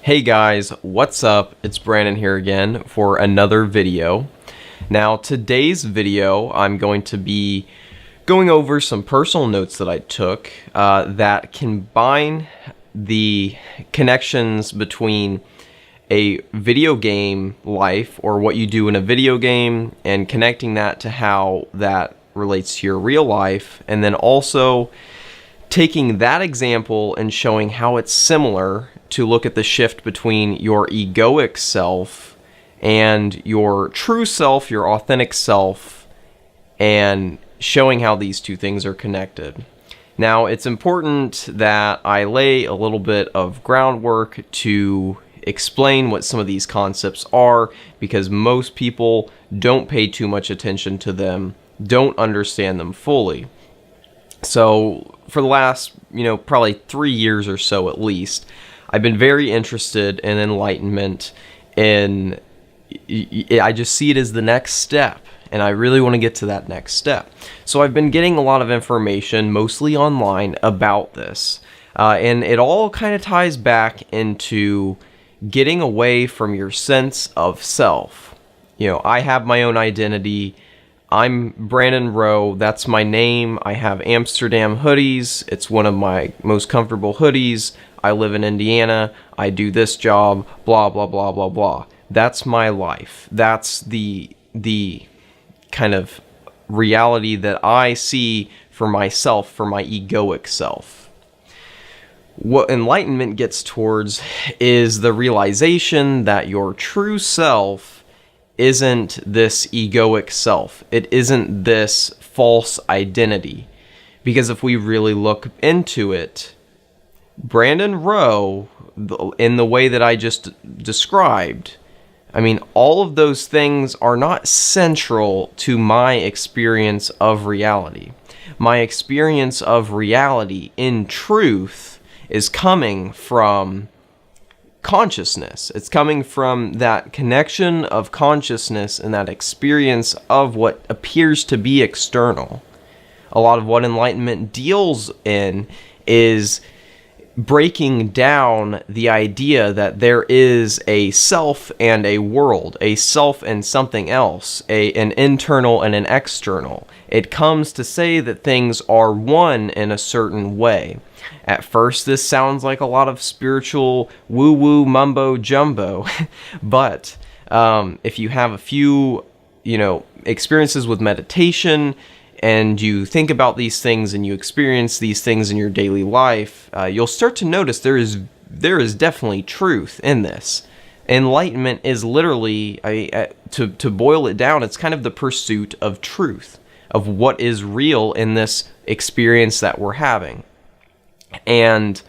Hey guys, what's up? It's Brandon here again for another video. Now today's video I'm going to be going over some personal notes that I took that combine the connections between a video game life or what you do in a video game and connecting that to how that relates to your real life, and then also taking that example and showing how it's similar to look at the shift between your egoic self and your true self, your authentic self, and showing how these two things are connected. Now, it's important that I lay a little bit of groundwork to explain what some of these concepts are, because most people don't pay too much attention to them, don't understand them fully. So for the last, probably 3 years or so at least, I've been very interested in enlightenment, and I just see it as the next step, and I really want to get to that next step. So I've been getting a lot of information, mostly online, about this, and it all kind of ties back into getting away from your sense of self. I have my own identity. I'm Brandon Rowe, that's my name. I have Amsterdam hoodies. It's one of my most comfortable hoodies. I live in Indiana. I do this job, blah, blah, blah, blah, blah. That's my life. That's the kind of reality that I see for myself, for my egoic self. What enlightenment gets towards is the realization that your true self isn't this egoic self. It isn't this false identity. Because if we really look into it, Brandon Rowe, in the way that I just described, all of those things are not central to my experience of reality. My experience of reality, in truth, is coming from consciousness. It's coming from that connection of consciousness and that experience of what appears to be external. A lot of what enlightenment deals in is breaking down the idea that there is a self and a world, a self and something else, an internal and an external. It comes to say that things are one in a certain way. At first, this sounds like a lot of spiritual woo-woo mumbo-jumbo, but if you have a few, experiences with meditation, and you think about these things and you experience these things in your daily life, you'll start to notice there is definitely truth in this. Enlightenment is literally, to boil it down, it's kind of the pursuit of truth, of what is real in this experience that we're having. And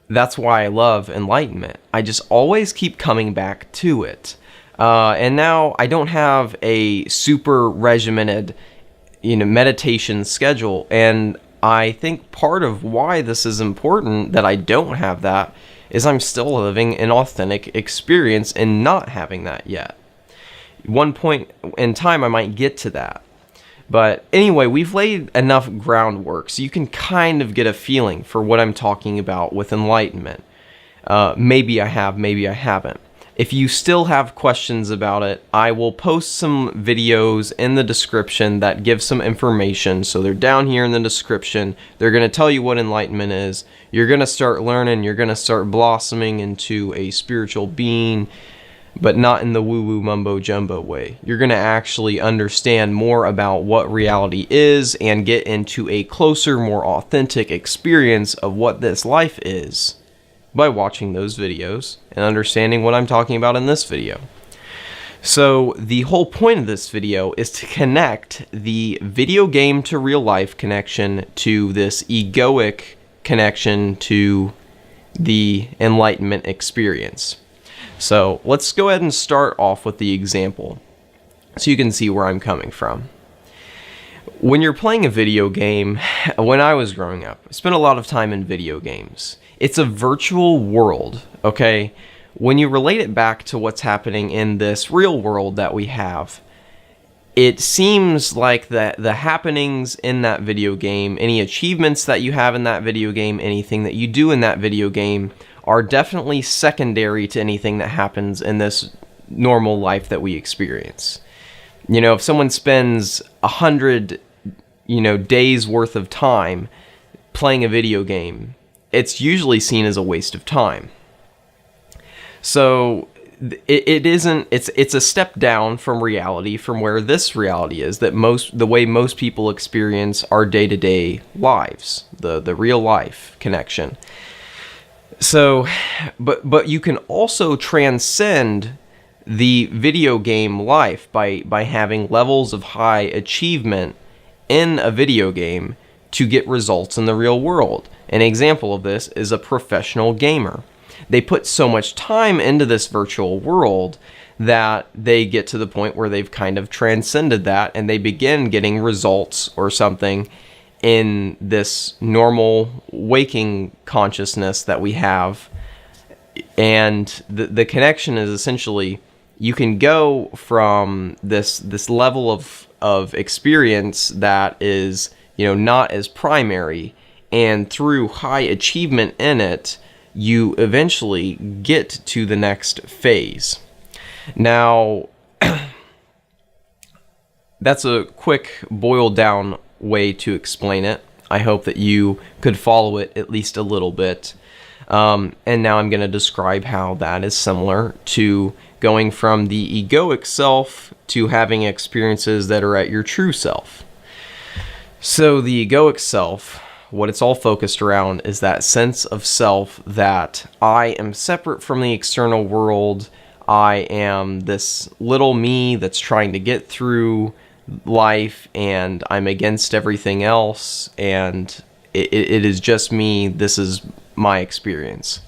that's why I love enlightenment. I just always keep coming back to it. And now I don't have a super regimented meditation schedule, and I think part of why this is important that I don't have that is I'm still living an authentic experience and not having that yet. One point in time I might get to that. But anyway, we've laid enough groundwork so you can kind of get a feeling for what I'm talking about with enlightenment. Maybe I have, maybe I haven't. If you still have questions about it, I will post some videos in the description that give some information. So they're down here in the description. They're going to tell you what enlightenment is. You're going to start learning. You're going to start blossoming into a spiritual being, but not in the woo-woo mumbo-jumbo way. You're going to actually understand more about what reality is and get into a closer, more authentic experience of what this life is by watching those videos and understanding what I'm talking about in this video. So the whole point of this video is to connect the video game to real life connection to this egoic connection to the enlightenment experience. So let's go ahead and start off with the example so you can see where I'm coming from. When you're playing a video game, when I was growing up, I spent a lot of time in video games. It's a virtual world, okay? When you relate it back to what's happening in this real world that we have, it seems like the happenings in that video game, any achievements that you have in that video game, anything that you do in that video game, are definitely secondary to anything that happens in this normal life that we experience. You know, if someone spends 100, days worth of time playing a video game, it's usually seen as a waste of time. So it's a step down from reality, from where this reality is, that the way most people experience our day-to-day lives, the real life connection. So, but you can also transcend the video game life by having levels of high achievement in a video game to get results in the real world. An example of this is a professional gamer. They put so much time into this virtual world that they get to the point where they've kind of transcended that, and they begin getting results or something in this normal waking consciousness that we have. And the connection is essentially, you can go from this level of experience that is, not as primary, and through high achievement in it, you eventually get to the next phase. Now, that's a quick boiled down way to explain it. I hope that you could follow it at least a little bit. And now I'm going to describe how that is similar to going from the egoic self to having experiences that are at your true self. So the egoic self, what it's all focused around is that sense of self that I am separate from the external world. I am this little me that's trying to get through life, and I'm against everything else, and it is just me. This is my experience.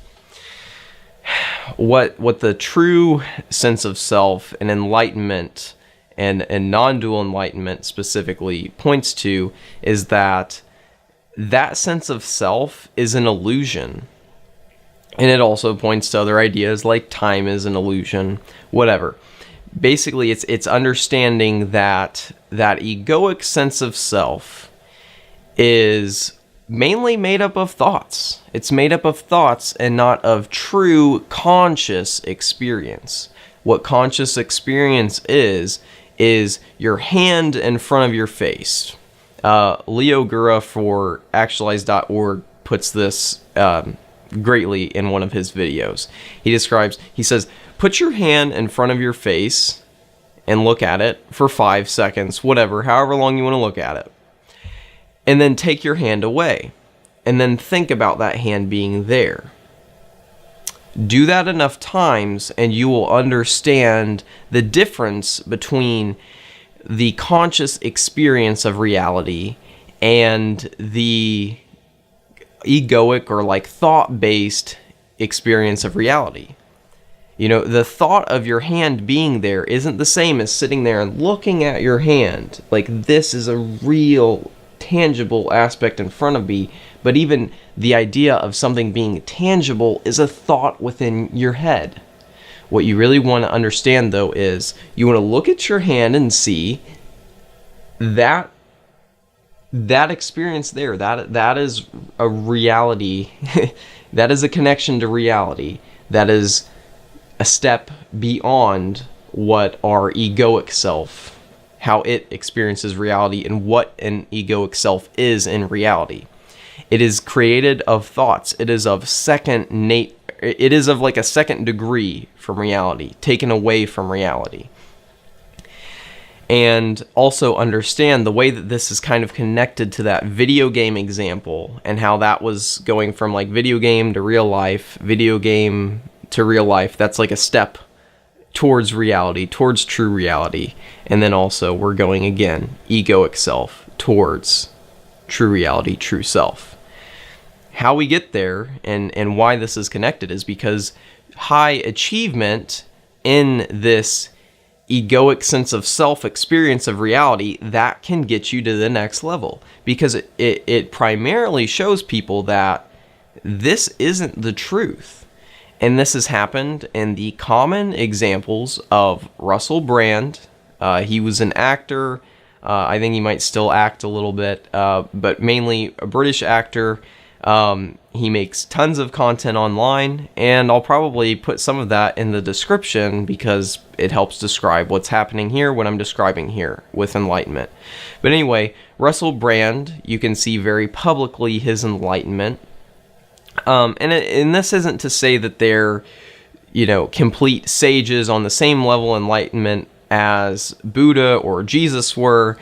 What the true sense of self and enlightenment and non-dual enlightenment specifically points to is that sense of self is an illusion. And it also points to other ideas like time is an illusion, whatever. Basically, it's understanding that egoic sense of self is mainly made up of thoughts. It's made up of thoughts and not of true conscious experience. What conscious experience is your hand in front of your face. Leo Gura for actualize.org puts this greatly in one of his videos. He says, put your hand in front of your face and look at it for 5 seconds, however long you want to look at it. And then take your hand away. And then think about that hand being there. Do that enough times and you will understand the difference between the conscious experience of reality and the egoic or thought-based experience of reality. The thought of your hand being there isn't the same as sitting there and looking at your hand. This is a real, tangible aspect in front of me, but even the idea of something being tangible is a thought within your head. What you really want to understand, though, is you want to look at your hand and see that experience there. That is a reality. That is a connection to reality. That is a step beyond what our egoic self, how it experiences reality, and what an egoic self is in reality. It is created of thoughts. It is of a second degree from reality, taken away from reality. And also understand the way that this is kind of connected to that video game example, and how that was going from video game to real life, video game to real life. That's a step towards reality, towards true reality. And then also we're going again, egoic self towards true reality, true self. How we get there and why this is connected is because high achievement in this egoic sense of self experience of reality, that can get you to the next level, because it primarily shows people that this isn't the truth. And this has happened in the common examples of Russell Brand. He was an actor. I think he might still act a little bit, but mainly a British actor. He makes tons of content online, and I'll probably put some of that in the description because it helps describe what's happening here, what I'm describing here with enlightenment. But anyway, Russell Brand, you can see very publicly his enlightenment. And this isn't to say that they're, complete sages on the same level of enlightenment as Buddha or Jesus were,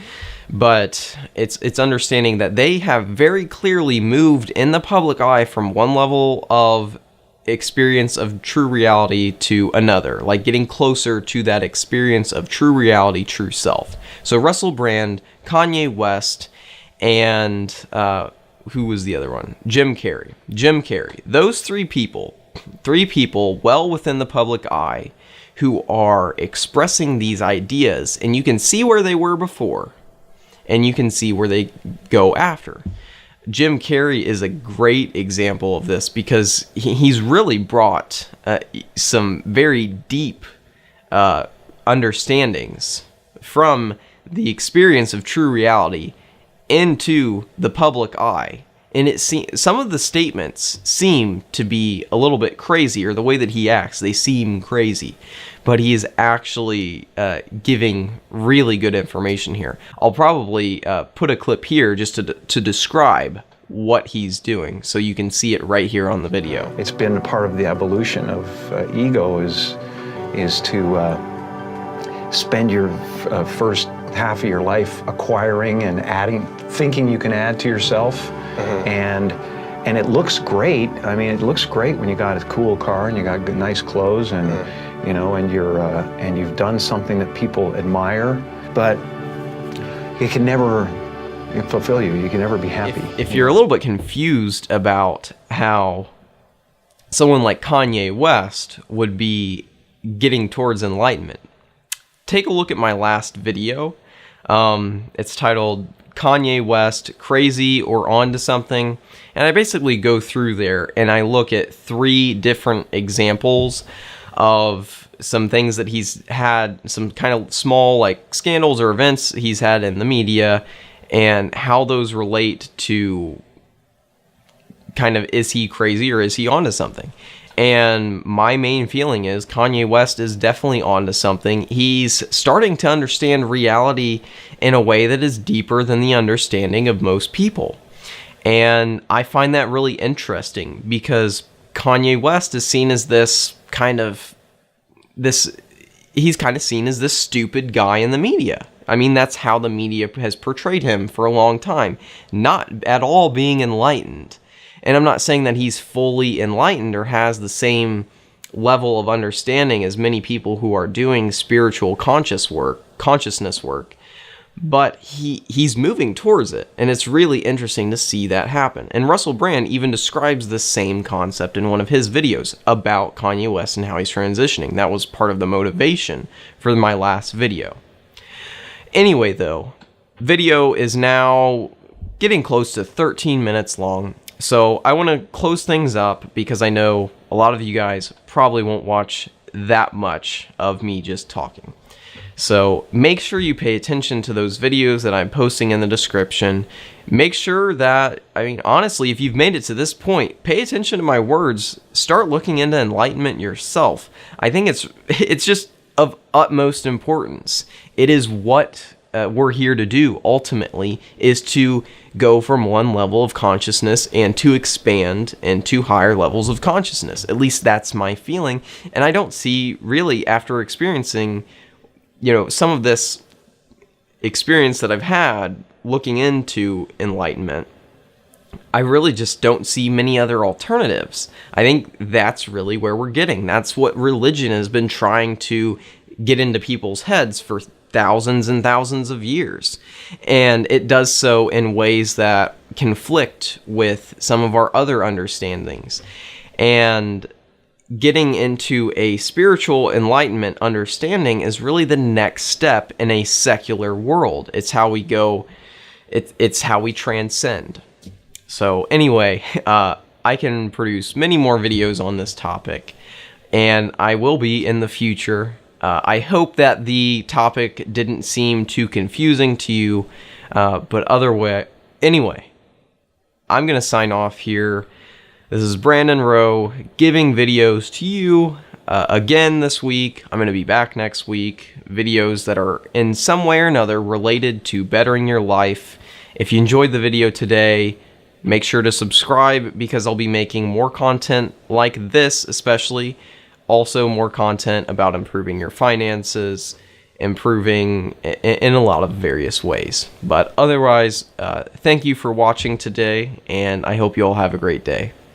but it's understanding that they have very clearly moved in the public eye from one level of experience of true reality to another, like getting closer to that experience of true reality, true self. So Russell Brand, Kanye West, and who was the other one? Jim Carrey. Those three people well within the public eye who are expressing these ideas, and you can see where they were before, and you can see where they go after. Jim Carrey is a great example of this because he's really brought some very deep understandings from the experience of true reality into the public eye. And some of the statements seem to be a little bit crazy, or the way that he acts, they seem crazy. But he is actually giving really good information here. I'll probably put a clip here just to describe what he's doing, so you can see it right here on the video. It's been a part of the evolution of ego is to spend your first half of your life acquiring and adding, thinking you can add to yourself. And it looks great. I mean, it looks great when you got a cool car and you got good, nice clothes, and and you've done something that people admire. But it can never fulfill you. You can never be happy. If you're a little bit confused about how someone like Kanye West would be getting towards enlightenment, take a look at my last video. It's titled Kanye West, Crazy or Onto Something, and I basically go through there and I look at 3 different examples of some things that he's had, some kind of small like scandals or events he's had in the media, and how those relate to kind of, is he crazy or is he onto something? And my main feeling is Kanye West is definitely onto something. He's starting to understand reality in a way that is deeper than the understanding of most people. And I find that really interesting because Kanye West is seen as he's kind of seen as this stupid guy in the media. I mean, that's how the media has portrayed him for a long time, not at all being enlightened. And I'm not saying that he's fully enlightened or has the same level of understanding as many people who are doing spiritual consciousness work, but he's moving towards it, and it's really interesting to see that happen. And Russell Brand even describes the same concept in one of his videos about Kanye West and how he's transitioning. That was part of the motivation for my last video. Anyway, though, video is now getting close to 13 minutes long. So I want to close things up because I know a lot of you guys probably won't watch that much of me just talking. So make sure you pay attention to those videos that I'm posting in the description. Make sure that, honestly, if you've made it to this point, pay attention to my words. Start looking into enlightenment yourself. I think it's just of utmost importance. It is what we're here to do ultimately, is to go from one level of consciousness and to expand into higher levels of consciousness. At least that's my feeling. And I don't see, really, after experiencing, some of this experience that I've had looking into enlightenment, I really just don't see many other alternatives. I think that's really where we're getting. That's what religion has been trying to get into people's heads for thousands and thousands of years. And it does so in ways that conflict with some of our other understandings. And getting into a spiritual enlightenment understanding is really the next step in a secular world. It's how we go, it's how we transcend. So anyway, I can produce many more videos on this topic, and I will be in the future. I hope that the topic didn't seem too confusing to you, but anyway, I'm going to sign off here. This is Brandon Rowe giving videos to you again this week. I'm going to be back next week. Videos that are in some way or another related to bettering your life. If you enjoyed the video today, make sure to subscribe because I'll be making more content like this, especially. Also more content about improving your finances, improving in a lot of various ways. But otherwise, thank you for watching today, and I hope you all have a great day.